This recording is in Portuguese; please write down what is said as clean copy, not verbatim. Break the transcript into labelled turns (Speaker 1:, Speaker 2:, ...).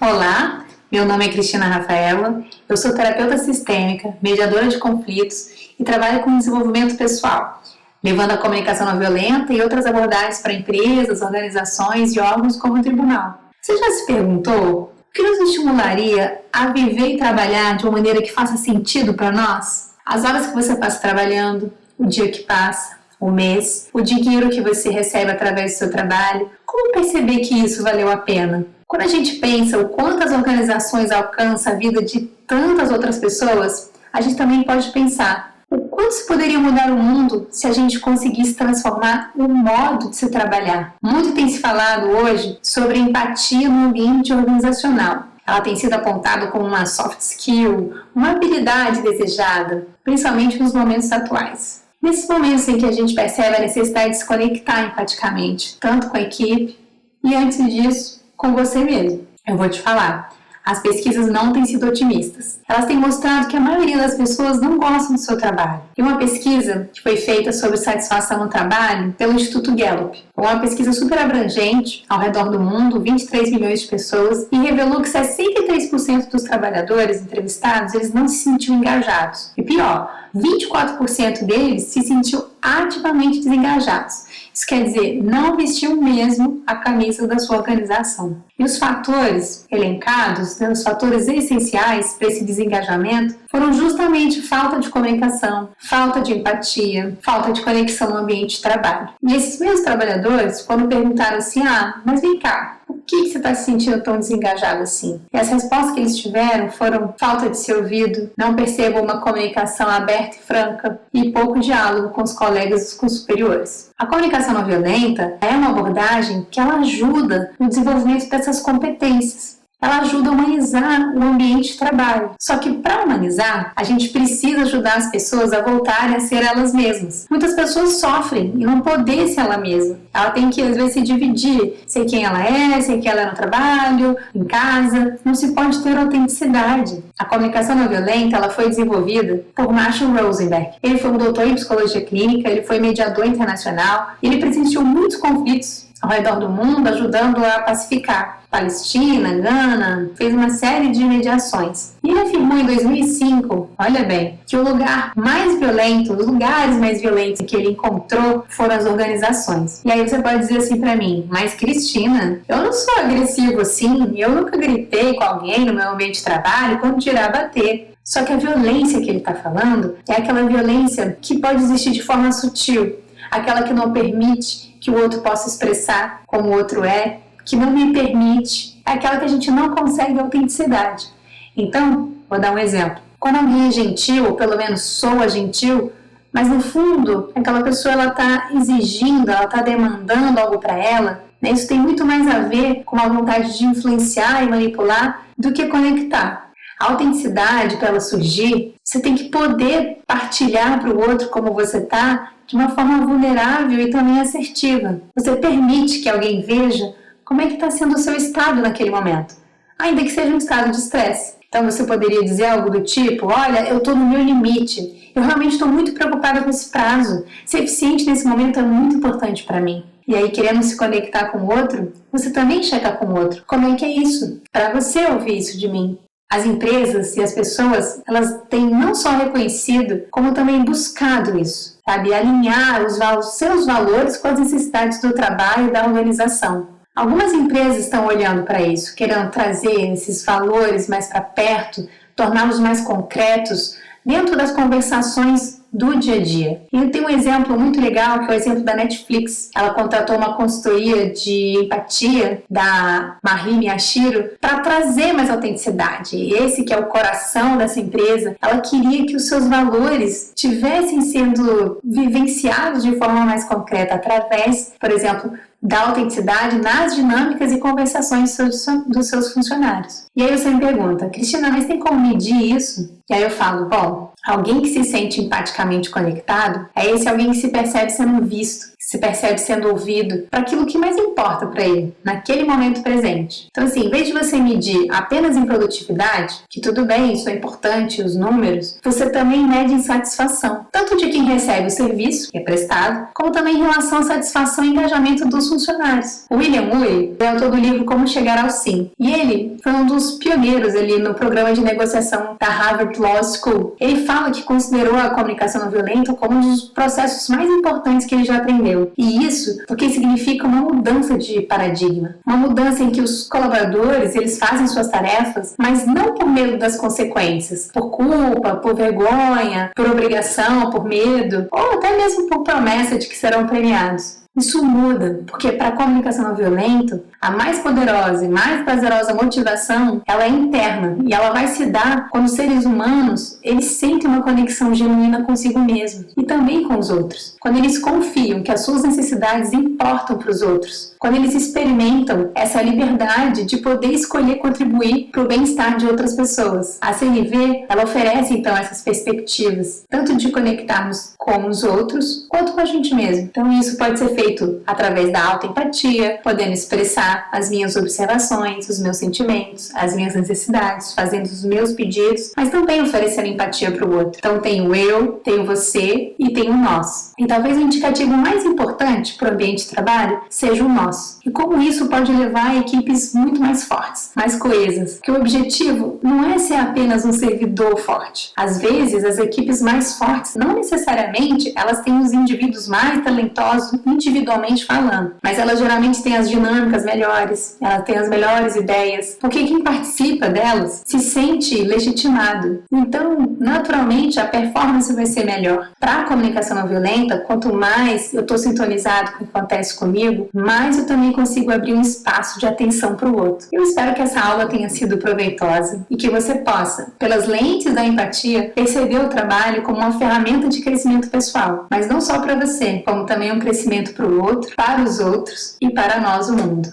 Speaker 1: Olá, meu nome é Cristina Rafaela, eu sou terapeuta sistêmica, mediadora de conflitos e trabalho com desenvolvimento pessoal, levando a comunicação não violenta e outras abordagens para empresas, organizações e órgãos como o tribunal. Você já se perguntou o que nos estimularia a viver e trabalhar de uma maneira que faça sentido para nós? As horas que você passa trabalhando, o dia que passa, o mês, o dinheiro que você recebe através do seu trabalho, como perceber que isso valeu a pena? Quando a gente pensa o quanto as organizações alcançam a vida de tantas outras pessoas, a gente também pode pensar o quanto se poderia mudar o mundo se a gente conseguisse transformar o modo de se trabalhar. Muito tem se falado hoje sobre empatia no ambiente organizacional. Ela tem sido apontada como uma soft skill, uma habilidade desejada, principalmente nos momentos atuais. Nesses momentos em que a gente percebe a necessidade de se conectar empaticamente, tanto com a equipe e, antes disso, com você mesmo. Eu vou te falar, as pesquisas não têm sido otimistas. Elas têm mostrado que a maioria das pessoas não gostam do seu trabalho. E uma pesquisa que foi feita sobre satisfação no trabalho pelo Instituto Gallup, uma pesquisa super abrangente ao redor do mundo, 23 milhões de pessoas, e revelou que 63% dos trabalhadores entrevistados, eles não se sentiam engajados. E pior, 24% deles se sentiam ativamente desengajados. Isso quer dizer, não vestiu mesmo a camisa da sua organização. E os fatores elencados, os fatores essenciais para esse desengajamento, foram justamente falta de comunicação, falta de empatia, falta de conexão no ambiente de trabalho. E esses mesmos trabalhadores, quando perguntaram assim, mas vem cá, por que você está se sentindo tão desengajado assim? E as respostas que eles tiveram foram falta de ser ouvido, não percebo uma comunicação aberta e franca e pouco diálogo com os colegas e com os superiores. A comunicação não violenta é uma abordagem que ela ajuda no desenvolvimento dessas competências. Ela ajuda a humanizar o ambiente de trabalho. Só que para humanizar, a gente precisa ajudar as pessoas a voltarem a ser elas mesmas. Muitas pessoas sofrem em não poder ser ela mesma. Ela tem que, às vezes, se dividir. Ser quem ela é, ser quem ela é no trabalho, em casa. Não se pode ter autenticidade. A comunicação não violenta, ela foi desenvolvida por Marshall Rosenberg. Ele foi um doutor em psicologia clínica, ele foi mediador internacional, ele presenciou muitos conflitos ao redor do mundo, ajudando a pacificar. Palestina, Gana, fez uma série de mediações. E ele afirmou em 2005, olha bem, que o lugar mais violento, os lugares mais violentos que ele encontrou foram as organizações. E aí você pode dizer assim pra mim, mas Cristina, eu não sou agressivo assim, eu nunca gritei com alguém no meu ambiente de trabalho, quando tirar bater. Só que a violência que ele está falando é aquela violência que pode existir de forma sutil, aquela que não permite que o outro possa expressar como o outro é, que não me permite, é aquela que a gente não consegue autenticidade. Então, vou dar um exemplo. Quando alguém é gentil, ou pelo menos soa gentil, mas no fundo, aquela pessoa está exigindo, ela está demandando algo para ela, né? Isso tem muito mais a ver com a vontade de influenciar e manipular do que conectar. A autenticidade, para ela surgir, você tem que poder partilhar para o outro como você está, de uma forma vulnerável e também assertiva. Você permite que alguém veja como é que está sendo o seu estado naquele momento, ainda que seja um estado de estresse. Então você poderia dizer algo do tipo, olha, eu estou no meu limite, eu realmente estou muito preocupada com esse prazo, ser eficiente nesse momento é muito importante para mim. E aí, querendo se conectar com o outro, você também checa com o outro. Como é que é isso? Para você ouvir isso de mim. As empresas e as pessoas, elas têm não só reconhecido, como também buscado isso, sabe? Alinhar os seus valores com as necessidades do trabalho e da organização. Algumas empresas estão olhando para isso, querendo trazer esses valores mais para perto, torná-los mais concretos dentro das conversações do dia a dia. E tem um exemplo muito legal, que é o exemplo da Netflix. Ela contratou uma consultoria de empatia da Marie Miyashiro para trazer mais autenticidade. E esse que é o coração dessa empresa, ela queria que os seus valores tivessem sendo vivenciados de forma mais concreta, através, por exemplo, da autenticidade nas dinâmicas e conversações dos seus funcionários. E aí você me pergunta, Cristina, mas tem como medir isso? E aí eu falo, bom, alguém que se sente empaticamente conectado é esse alguém que se percebe sendo visto, se percebe sendo ouvido para aquilo que mais importa para ele, naquele momento presente. Então, assim, em vez de você medir apenas em produtividade, que tudo bem, isso é importante, os números, você também mede em satisfação, tanto de quem recebe o serviço, que é prestado, como também em relação à satisfação e engajamento dos funcionários. O William Ury é autor do livro Como Chegar ao Sim, e ele foi um dos pioneiros ali no programa de negociação da Harvard Law School. Ele fala que considerou a comunicação não violenta como um dos processos mais importantes que ele já aprendeu. E isso porque significa uma mudança de paradigma, uma mudança em que os colaboradores, eles fazem suas tarefas, mas não por medo das consequências, por culpa, por vergonha, por obrigação, por medo, ou até mesmo por promessa de que serão premiados. Isso muda, porque para a comunicação não violenta, a mais poderosa e mais prazerosa motivação, ela é interna e ela vai se dar quando os seres humanos, eles sentem uma conexão genuína consigo mesmos e também com os outros. Quando eles confiam que as suas necessidades importam para os outros. Quando eles experimentam essa liberdade de poder escolher contribuir para o bem-estar de outras pessoas. A CNV, ela oferece então essas perspectivas, tanto de conectarmos com os outros, quanto com a gente mesmo. Então isso pode ser feito através da autoempatia, podendo expressar as minhas observações, os meus sentimentos, as minhas necessidades, fazendo os meus pedidos, mas também oferecendo empatia para o outro. Então tem o eu, tem o você e tem o nós. E talvez o indicativo mais importante para o ambiente de trabalho seja o nós. E como isso pode levar a equipes muito mais fortes, mais coesas. Porque o objetivo não é ser apenas um servidor forte. Às vezes, as equipes mais fortes, não necessariamente, elas têm os indivíduos mais talentosos individualmente falando, mas elas geralmente têm as dinâmicas melhores, elas têm as melhores ideias, porque quem participa delas se sente legitimado. Então, naturalmente, a performance vai ser melhor. Para a comunicação não violenta, quanto mais eu estou sintonizado com o que acontece comigo, mais eu também consigo abrir um espaço de atenção para o outro. Eu espero que essa aula tenha sido proveitosa e que você possa, pelas lentes da empatia, perceber o trabalho como uma ferramenta de crescimento pessoal, mas não só para você, como também um crescimento para o outro, para os outros e para nós, o mundo.